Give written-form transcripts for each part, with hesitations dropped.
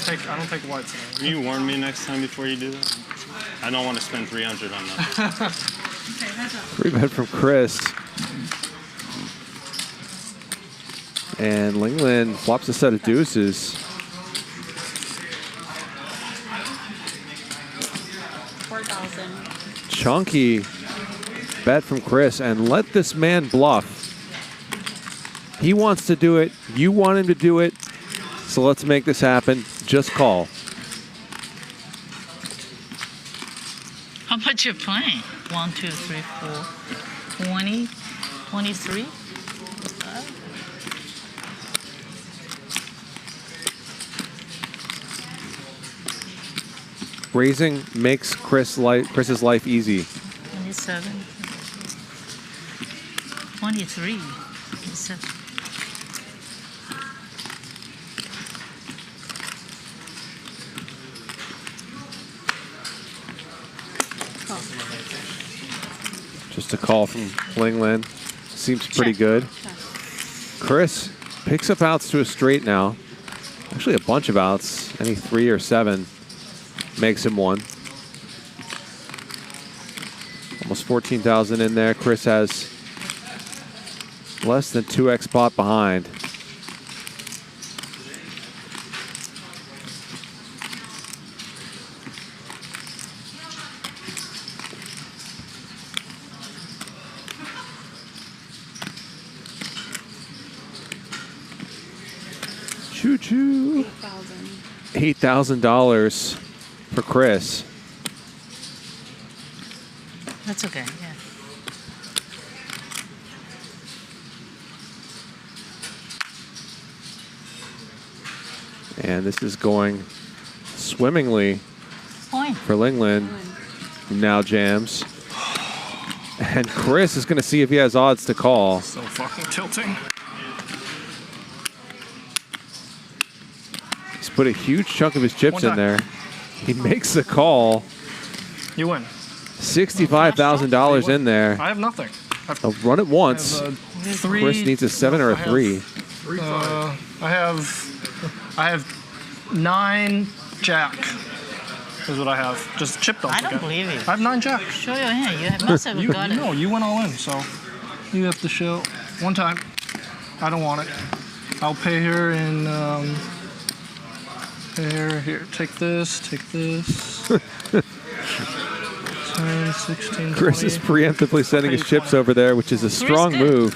take whites anymore. Can you warn me next time before you do that? I don't want to spend 300 on that. 3-bet from Chris. And Linglin flops a set of deuces. 4,000. Chunky bet from Chris, and let this man bluff. He wants to do it. You want him to do it. So let's make this happen. Just call. How much you playing? 1, 2, 3, 4, 20, 23? Raising makes Chris's life easy. 27, 23, 27. Just a call from Linglin. Seems pretty good. Chris picks up outs to a straight now. Actually, a bunch of outs. Any 3 or 7 makes him one. Almost 14,000 in there. Chris has less than 2x pot behind. Choo-choo. $8,000 for Chris. That's okay, yeah. And this is going swimmingly Point. for Linglin. Now jams. And Chris is going to see if he has odds to call. So fucking tilting. He's put a huge chunk of his chips in there. He makes the call. You win. $65,000 in there. I have nothing. I'll run it once. I have, 3. Chris needs a 7 or a 3. I have 9 jack. Is what I have. Just chipped off. I don't believe it. I have 9 jack. Show your hand. You must have got it. No, you went all in, so you have to show one time. I don't want it. I'll pay her in. Here. Take this. 10, 16, Chris 20. is preemptively sending his chips over there, which is a strong move.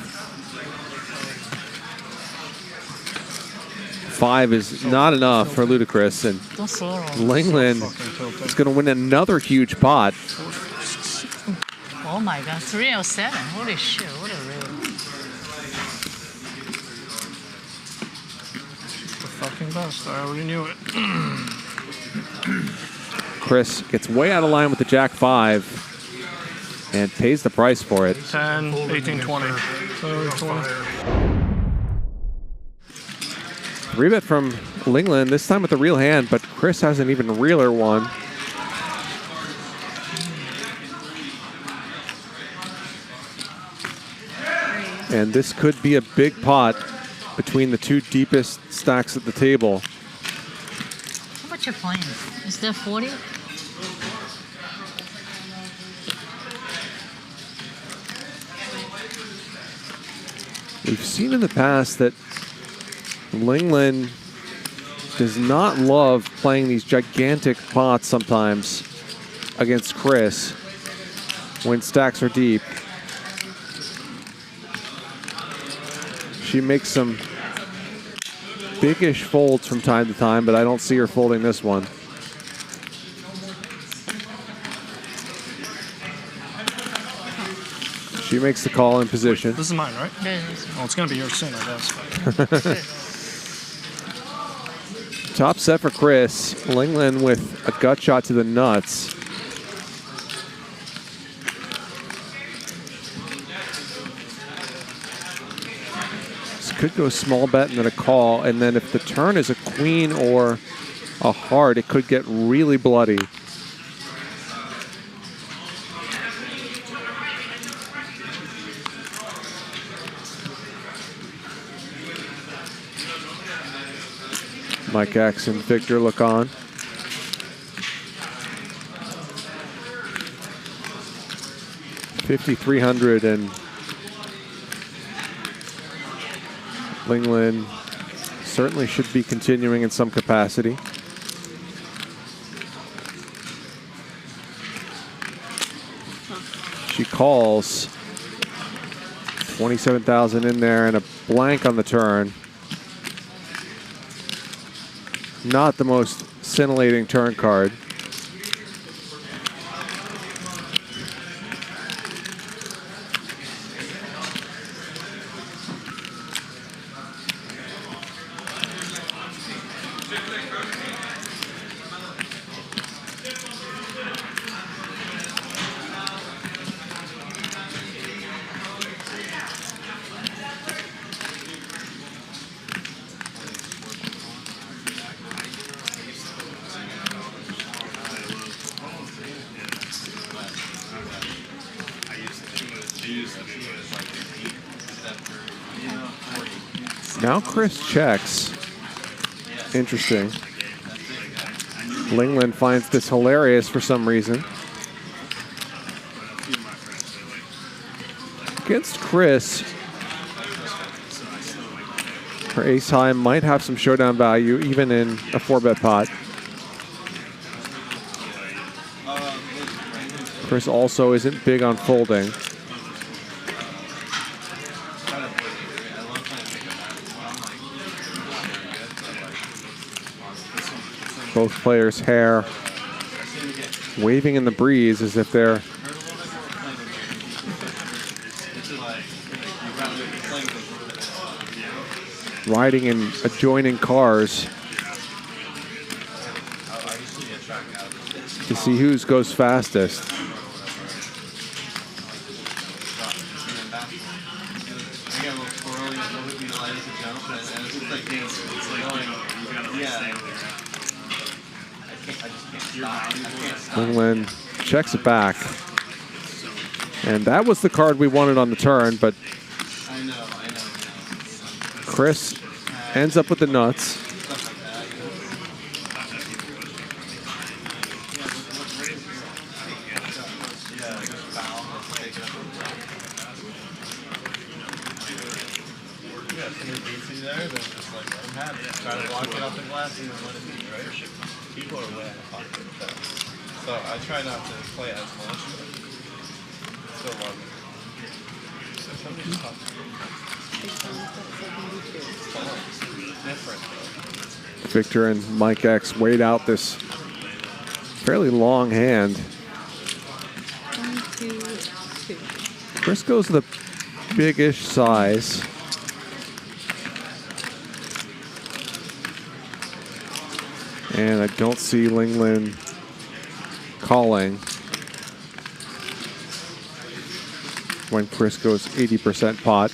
5 is not enough for Ludacris, and Linglin is going to win another huge pot. Oh my God, 307. Holy shit, what a real. The fucking best. I already knew it. Chris gets way out of line with the Jack 5 and pays the price for it. 10, 18, 20. 3-bet from Linglin, this time with a real hand, but Chris has an even realer one. And this could be a big pot between the 2 deepest stacks at the table. How much you playing? Is there 40? We've seen in the past that Linglin does not love playing these gigantic pots sometimes against Chris when stacks are deep. She makes some big-ish folds from time to time, but I don't see her folding this one. She makes the call in position. This is mine, right? Yeah, it is. Oh, it's going to be yours soon, I guess. Top set for Chris. Linglin with a gut shot to the nuts. This could go small bet and then a call, and then if the turn is a queen or a heart, it could get really bloody. Mike X and Victor look on. $5,300 and Linglin certainly should be continuing in some capacity. She calls 27,000 in there and a blank on the turn. Not the most scintillating turn card. Now Chris checks. Interesting. Linglin finds this hilarious for some reason. Against Chris, her ace high might have some showdown value even in a 4-bet pot. Chris also isn't big on folding. Both players' hair waving in the breeze as if they're riding in adjoining cars to see whose goes fastest. Linglin checks it back. And that was the card we wanted on the turn, but Chris ends up with the nuts. People are way out of pocket with that. So I try not to play as much, but still love it. Different though. Victor and Mike X wait out this fairly long hand. 1, 2, 2. Chris goes the big-ish size. And I don't see Linglin calling when Chris goes 80% pot.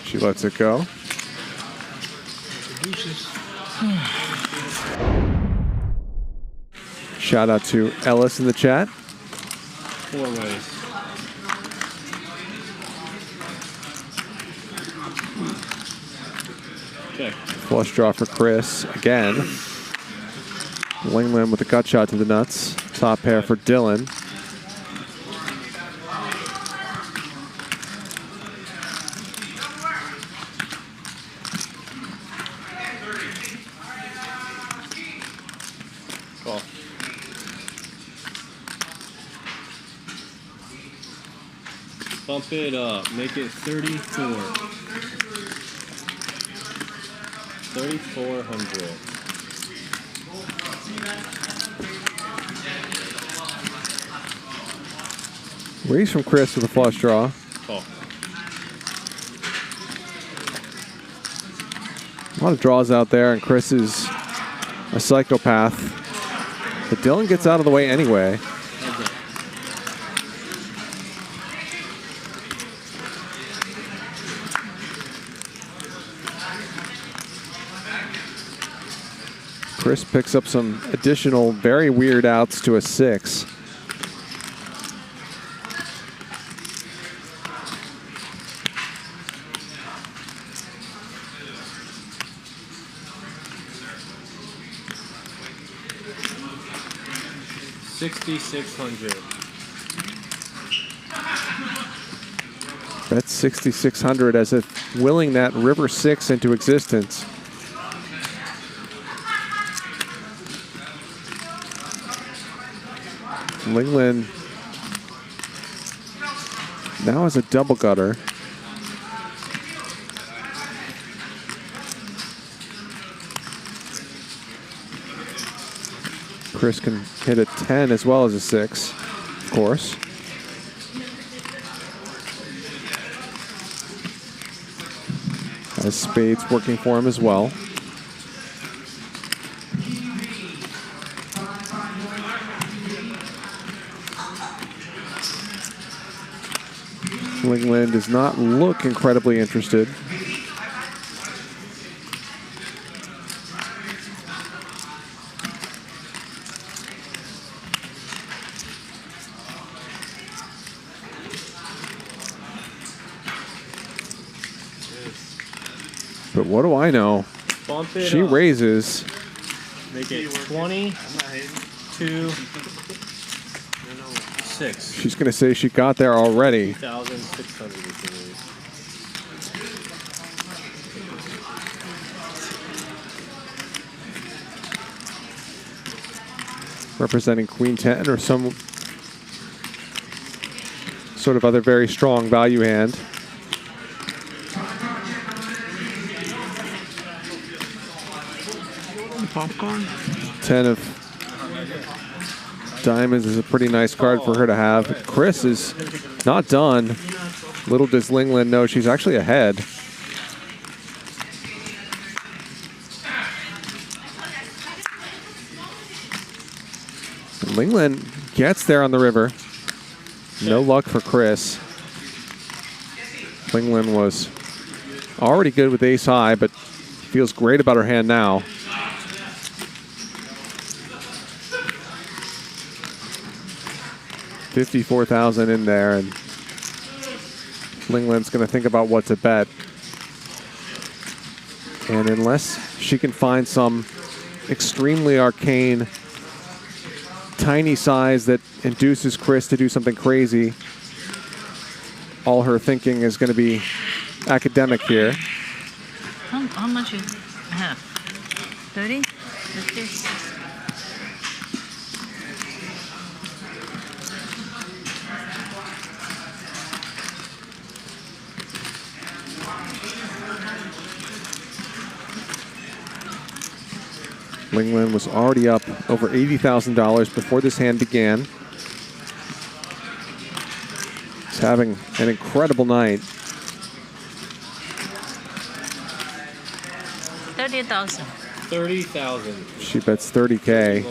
She lets it go. Shout out to Ellis in the chat. 4 ways. Okay. Flush draw for Chris again. Linglin with a gut shot to the nuts. Top pair for Dylan. Call. Bump it up. Make it 34. 3,400. Raise from Chris with a flush draw. Call. A lot of draws out there, and Chris is a psychopath. But Dylan gets out of the way anyway. Chris picks up some additional very weird outs to a 6. $6,600. That's 6,600 as if willing that river 6 into existence. Linglin now has a double gutter. Chris can hit a 10 as well as a 6, of course. Has spades working for him as well. Linglin does not look incredibly interested. But what do I know? Bump it She up. raises. Make it 20, 2, 6. She's going to say she got there already. 2,600 if you need. Representing Queen 10 or some sort of other very strong value hand. Popcorn. 10 of diamonds is a pretty nice card for her to have. Chris is not done. Little does Linglin know she's actually ahead. Linglin gets there on the river. No luck for Chris. Linglin was already good with ace high, but feels great about her hand now. $54,000 in there, and Linglin's going to think about what to bet. And unless she can find some extremely arcane, tiny size that induces Chris to do something crazy, all her thinking is going to be academic here. How much you have? 30? 50? Linglin was already up over $80,000 before this hand began. He's having an incredible night. 30,000. 30,000. She bets 30K.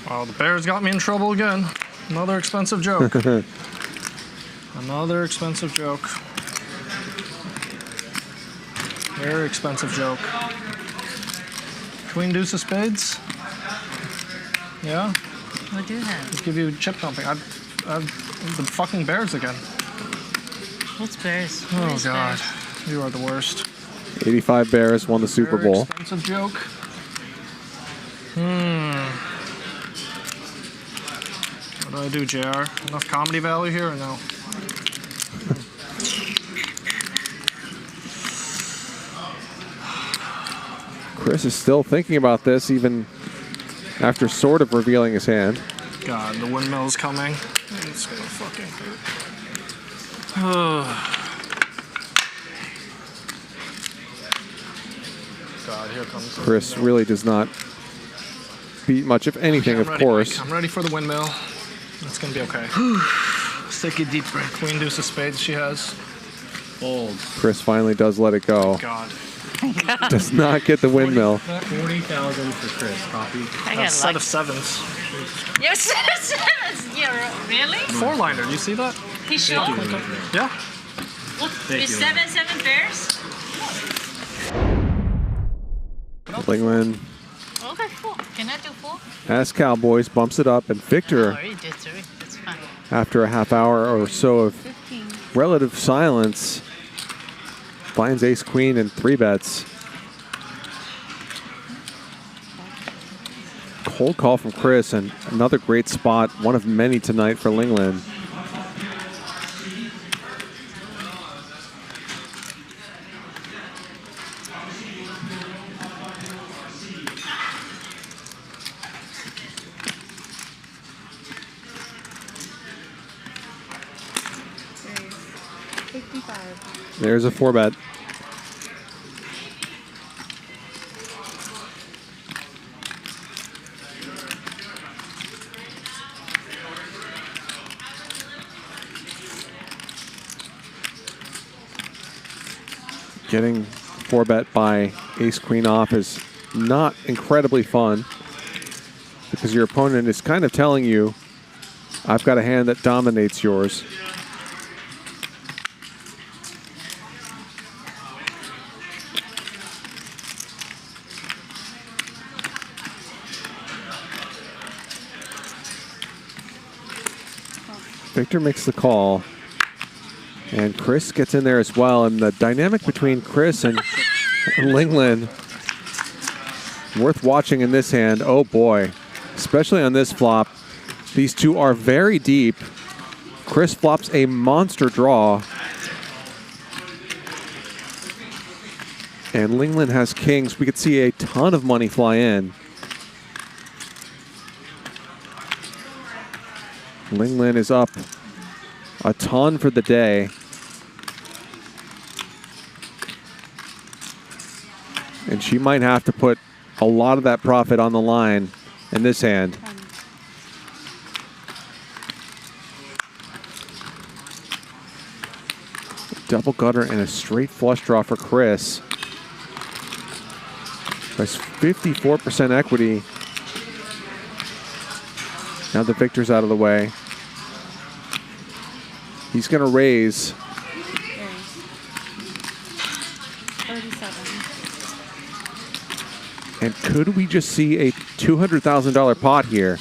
Wow, the Bears got me in trouble again. Another expensive joke. Another expensive joke. Very expensive joke. Queen deuce of spades? Yeah? What do you have? Just give you chip dumping. I've the fucking Bears again. What's Bears? Oh, What is God. Bears? You are the worst. 85 Bears won the Super Very Bowl. expensive joke. What do I do, JR? Enough comedy value here or no? Chris is still thinking about this even after sort of revealing his hand. God, the windmill's coming. It's gonna fucking hurt. God, here comes. Chris really does not beat much of anything, I'm of ready, course. Mike. I'm ready for the windmill. It's gonna be okay. Let's take a deep breath. Queen deuce of spades she has. Fold. Chris finally does let it go. God. Does not get the windmill. 40,000 for Chris. Copy. I A got set lucky. of sevens. Yes, yeah, really? Four liner, do you see that? He showed? Yeah. What? With 7 pairs? Linglin Okay, 4. Can I do 4? has Cowboys, bumps it up, and I Victor, already did 3. That's fine. after a half hour or so of 15. relative silence, finds ace queen and 3 bets. Cold call from Chris, and another great spot, one of many tonight for Linglin. Raise. 55. There's a 4 bet. Getting 4 bet by ace queen off is not incredibly fun because your opponent is kind of telling you, I've got a hand that dominates yours. Victor makes the call. And Chris gets in there as well. And the dynamic between Chris and Linglin, worth watching in this hand. Oh boy, especially on this flop. These two are very deep. Chris flops a monster draw. And Linglin has kings. We could see a ton of money fly in. Linglin is up a ton for the day. And she might have to put a lot of that profit on the line in this hand. 10. Double gutter and a straight flush draw for Chris. That's 54% equity. Now the Victor's out of the way. He's going to raise. Raise. 37. And could we just see a $200,000 pot here?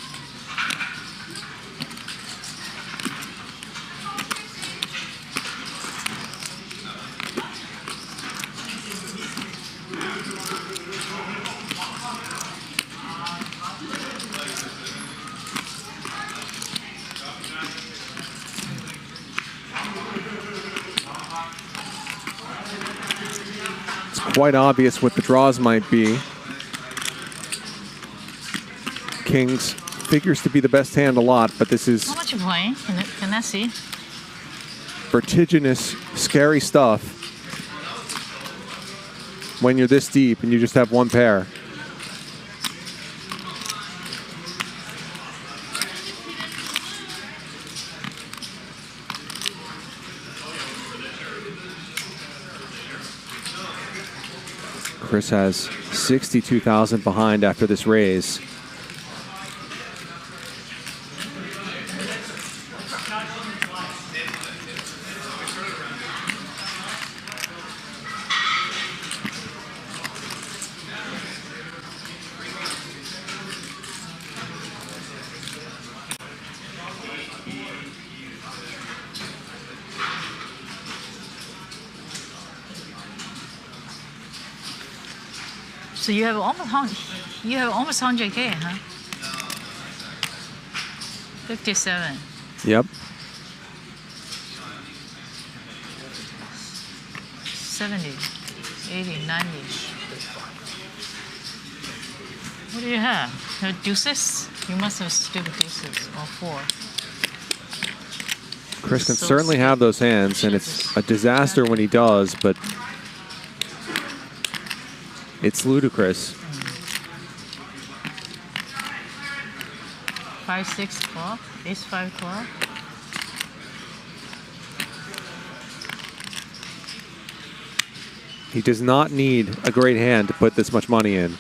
It's quite obvious what the draws might be. Kings figures to be the best hand a lot, but this is How much you playing? Can I see? vertiginous, scary stuff when you're this deep and you just have one pair. Chris has 62,000 behind after this raise. So you have almost 100K, huh? 57. Yep. 70, 80, 90. What do you have? Deuces? You must have stupid deuces, or 4. Chris can So certainly have those hands, and it's a disaster when he does, but it's ludicrous. 5, 6, 12. Ace 5, 12. He does not need a great hand to put this much money in.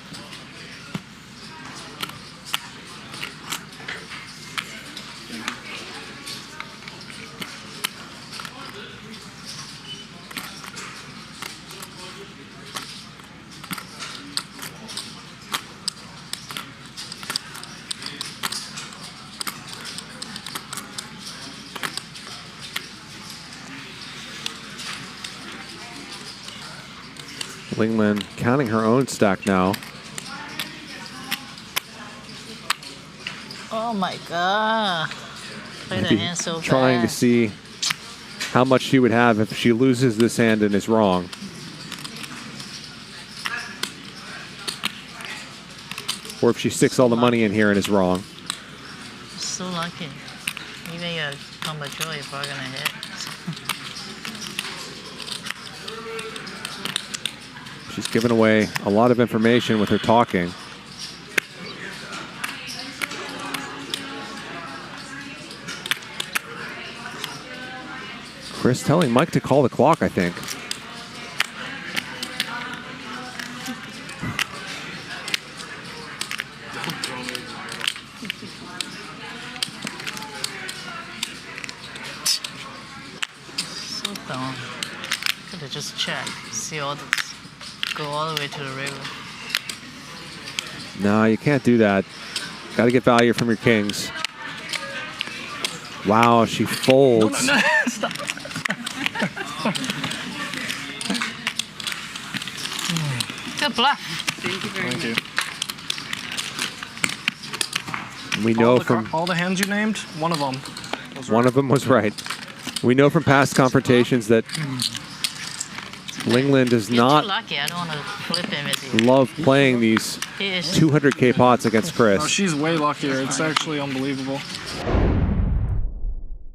Linglin counting her own stack now. Oh my god. Play the Maybe hand so trying to fast. see how much she would have if she loses this hand and is wrong. Or if she sticks all the money in here and is wrong. So lucky. Even your combo joy, you're probably gonna hit. She's given away a lot of information with her talking. Chris telling Mike to call the clock, I think. So dumb. Could have just checked. See all this. Go all the way to the river. No, you can't do that. Got to get value from your kings. Wow, she folds. No, stop. Good bluff. Thank you very Thank much. you. We know from all the hands you named, one of them was one of them was right. We know from past confrontations that Linglin does You're too not lucky. I don't want to flip him with you. love playing these He is. 200K pots against Oh, Chris. she's way luckier. It's actually unbelievable.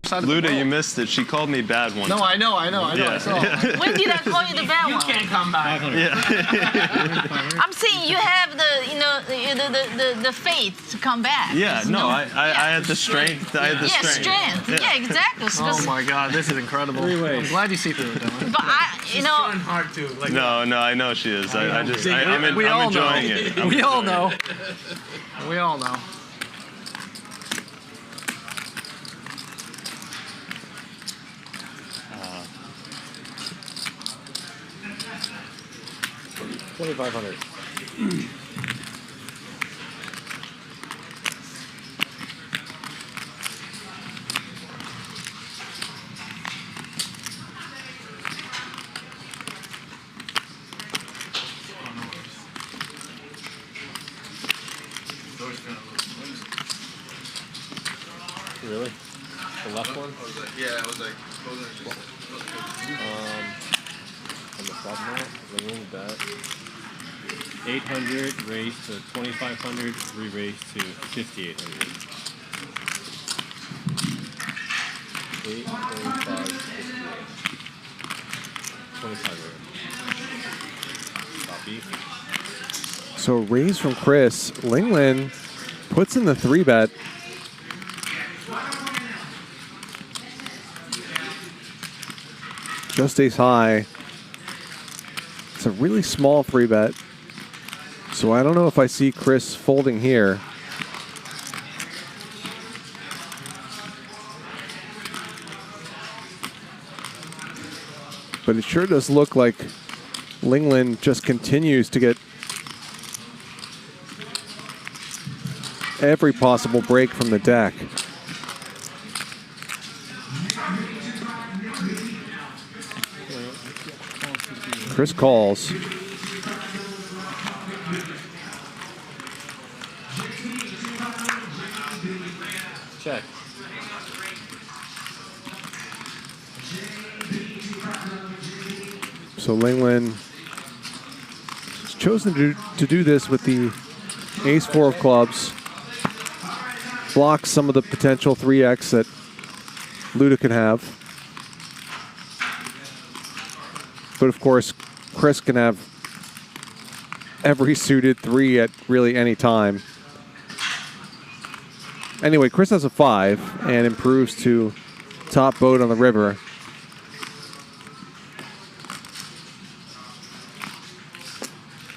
Luda, you missed it. She called me bad one No, time. I know. I saw. When did I call you the bad one? come back. I'm saying you have the faith to come back. Yeah, no, I had the strength. I had the Yeah, strength. strength. Yeah, exactly. Oh my God, this is incredible. I'm glad you see through it, Dylan. But Hard to. Like, No, I know she is. I'm We all know. enjoying it. I'm We all enjoying it. know. We all know. 2,500. Really? The left one? Yeah, I was like, On the bottom half, the wing bet. 800 raised to 2,500, re-raised to 5,800. 8, 25, 58. 25. Copy. So raise from Chris. Linglin puts in the 3-bet. Just ace high. It's a really small 3-bet. So I don't know if I see Chris folding here. But it sure does look like Linglin just continues to get every possible break from the deck. Chris calls. Check. So Linglin has chosen to do this with the ace-4 of clubs. Blocks some of the potential 3x that Luda can have. But of course, Chris can have every suited 3 at really any time. Anyway, Chris has a 5 and improves to top boat on the river.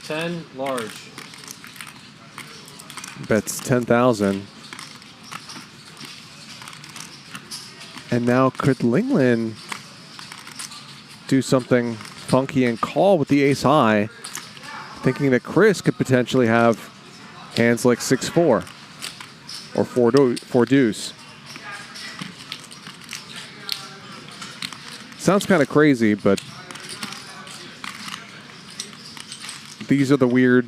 $10 large. Bets 10,000. And now could Linglin do something funky and call with the ace high, thinking that Chris could potentially have hands like 6-4 or 4 deuce. Sounds kind of crazy, but these are the weird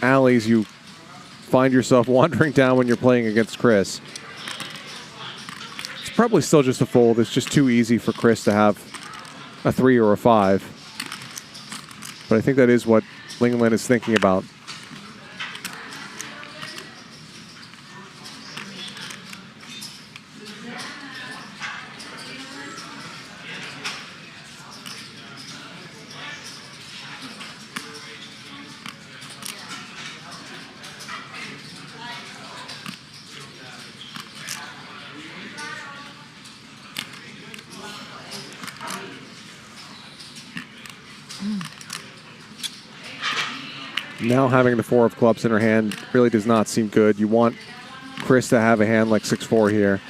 alleys you find yourself wandering down when you're playing against Chris. It's probably still just a fold. It's just too easy for Chris to have a 3 or a 5. But I think that is what Linglin is thinking about. Now having the 4 of clubs in her hand really does not seem good. You want Chris to have a hand like 6-4 here.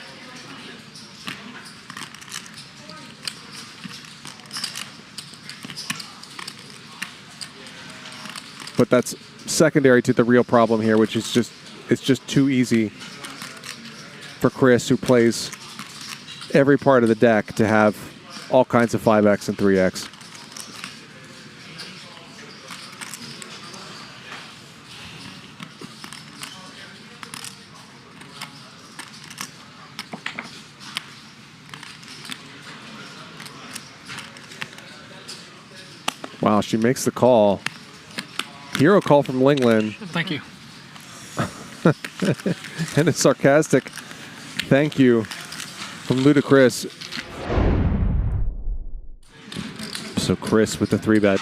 But that's secondary to the real problem here, which is it's just too easy for Chris, who plays every part of the deck, to have all kinds of 5x and 3x. Wow, she makes the call. Hero call from Linglin. Thank you. And a sarcastic thank you from Ludacris. So Chris with the 3-bet.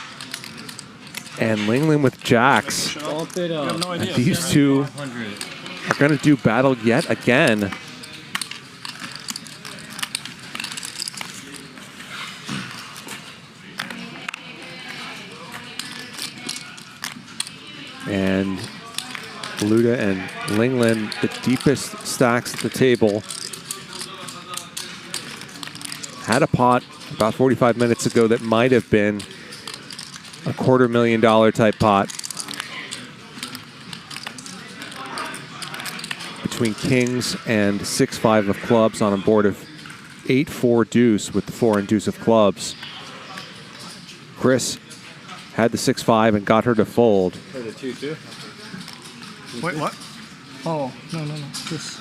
And Linglin with jacks. Bump it up. No And idea. these two 100. are going to do battle yet again. And Luda and Linglin, the deepest stacks at the table. Had a pot about 45 minutes ago that might have been a $250,000 type pot. Between kings and 6-5 of clubs on a board of 8-4 deuce with the 4 and deuce of clubs. Chris had the 6-5 and got her to fold. For the 2-2. Wait, what? Oh, no. This.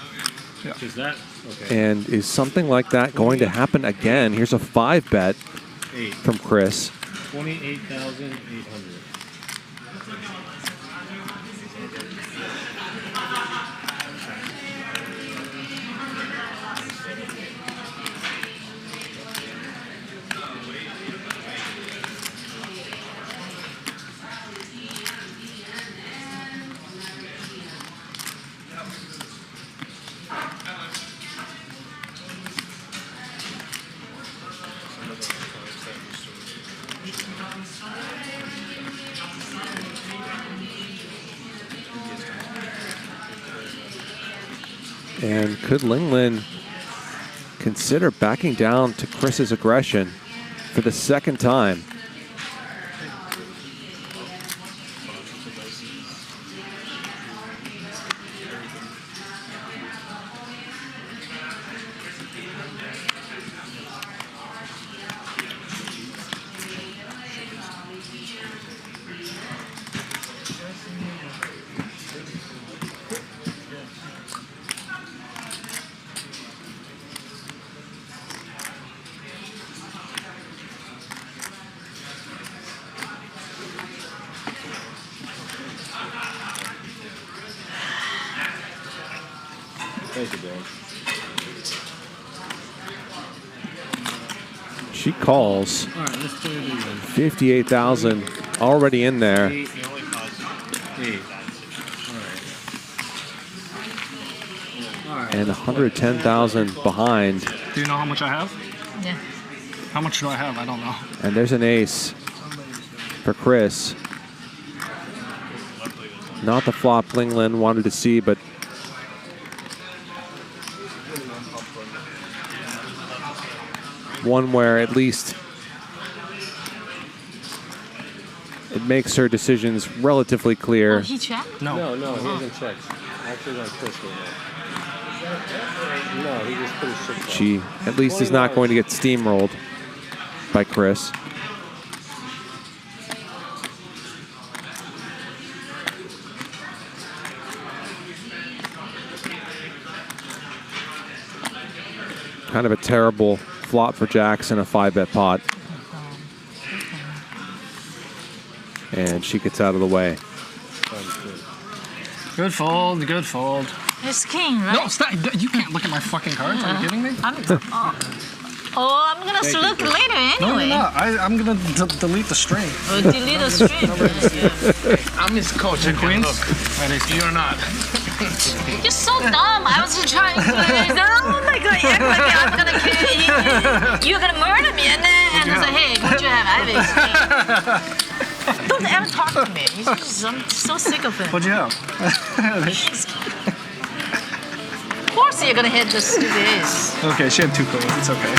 Yeah. Is that okay? And is something like that going to happen again? Here's a 5-bet 8. from Chris. 28,800. And could Linglin consider backing down to Chris's aggression for the second time? Thank you, Dan. She calls. All right, let's play it again. 58,000 already in there. 8. 8. All right. And 110,000 behind. Do you know how much I have? Yeah. How much do I have? I don't know. And there's an ace for Chris. Not the flop Linglin wanted to see, but one where at least it makes her decisions relatively Oh, clear. he checked? No. No, he hasn't checked. Actually, on Chris right now. No, he just put his chips on. She at least is not going to get steamrolled by Chris. kind of a terrible flop for Jackson, a 5-bet pot. And she gets out of the way. Good fold, good fold. It's king, right? No, stop. You can't look at my fucking cards. Are you kidding me? I'm gonna look later anyway. No, you're not. I'm gonna delete the string. We'll delete the stream. I'm his coach. I Queens? You're not. You're so dumb. I was just trying to. Oh my god, act like I'm gonna kill you. You're gonna murder me, and then I say, hey, what you have? I have a string. Don't ever talk to me. I'm so sick of it. What'd you have? Of course you're gonna hit the ace. Okay, she had 2 queens. It's okay.